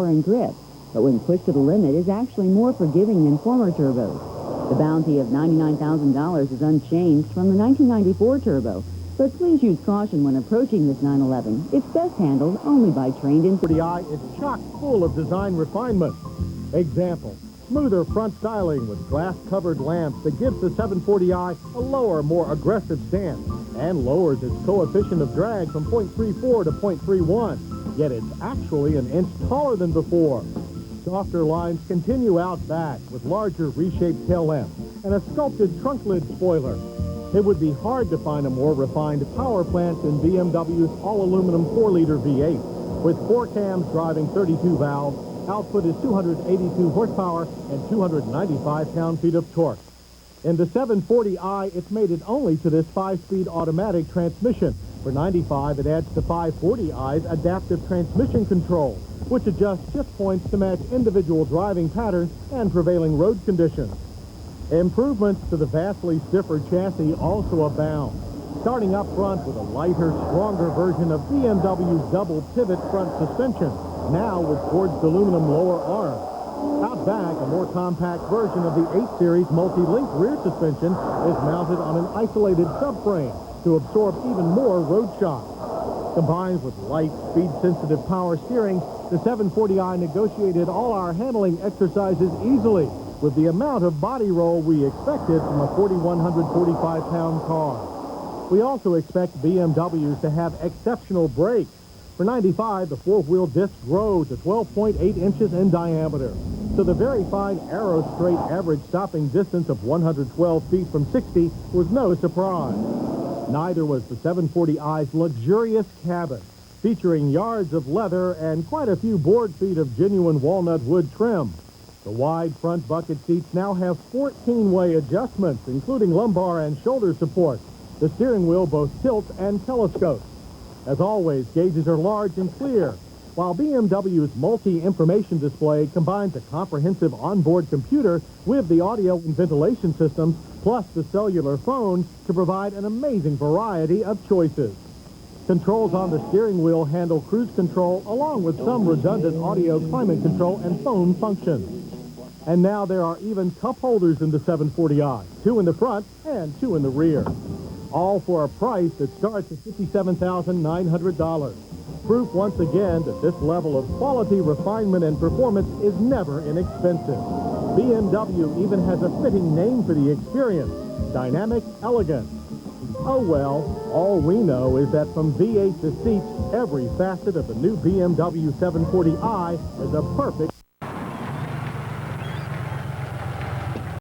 power and grip, but when pushed to the limit is actually more forgiving than former turbos. The bounty of $99,000 is unchanged from the 1994 turbo, but please use caution when approaching this 911. It's best handled only by trained in... 40i is chock full of design refinement. Example, smoother front styling with glass-covered lamps that gives the 740i a lower, more aggressive stance and lowers its coefficient of drag from 0.34 to 0.31, yet it's actually an inch taller than before. Softer lines continue out back with larger reshaped tail lamps and a sculpted trunk lid spoiler. It would be hard to find a more refined power plant than BMW's all-aluminum 4-liter V8. With 4 cams driving 32 valves, output is 282 horsepower and 295 pound-feet of torque. In the 740i, it's mated only to this 5-speed automatic transmission. For $95, it adds the 540i's adaptive transmission control, which adjusts shift points to match individual driving patterns and prevailing road conditions. Improvements to the vastly stiffer chassis also abound, starting up front with a lighter, stronger version of BMW's double pivot front suspension, now with forged aluminum lower arms. Out back, a more compact version of the 8 Series multi-link rear suspension is mounted on an isolated subframe to absorb even more road shock. Combined with light, speed-sensitive power steering, the 740i negotiated all our handling exercises easily, with the amount of body roll we expected from a 4,145-pound car. We also expect BMWs to have exceptional brakes. For $95, the 4-wheel discs grow to 12.8 inches in diameter. So the very fine Aero straight average stopping distance of 112 feet from 60 was no surprise. Neither was the 740i's luxurious cabin, featuring yards of leather and quite a few board feet of genuine walnut wood trim. The wide front bucket seats now have 14-way adjustments, including lumbar and shoulder support. The steering wheel both tilts and telescopes. As always, gauges are large and clear, while BMW's multi-information display combines a comprehensive onboard computer with the audio and ventilation systems, plus the cellular phone, to provide an amazing variety of choices. Controls on the steering wheel handle cruise control, along with some redundant audio, climate control, and phone functions. And now there are even cup holders in the 740i, 2 in the front and 2 in the rear. All for a price that starts at $57,900. Proof once again that this level of quality, refinement, and performance is never inexpensive. BMW even has a fitting name for the experience: dynamic elegance. Oh well, all we know is that from V8 to seats, every facet of the new BMW 740i is a perfect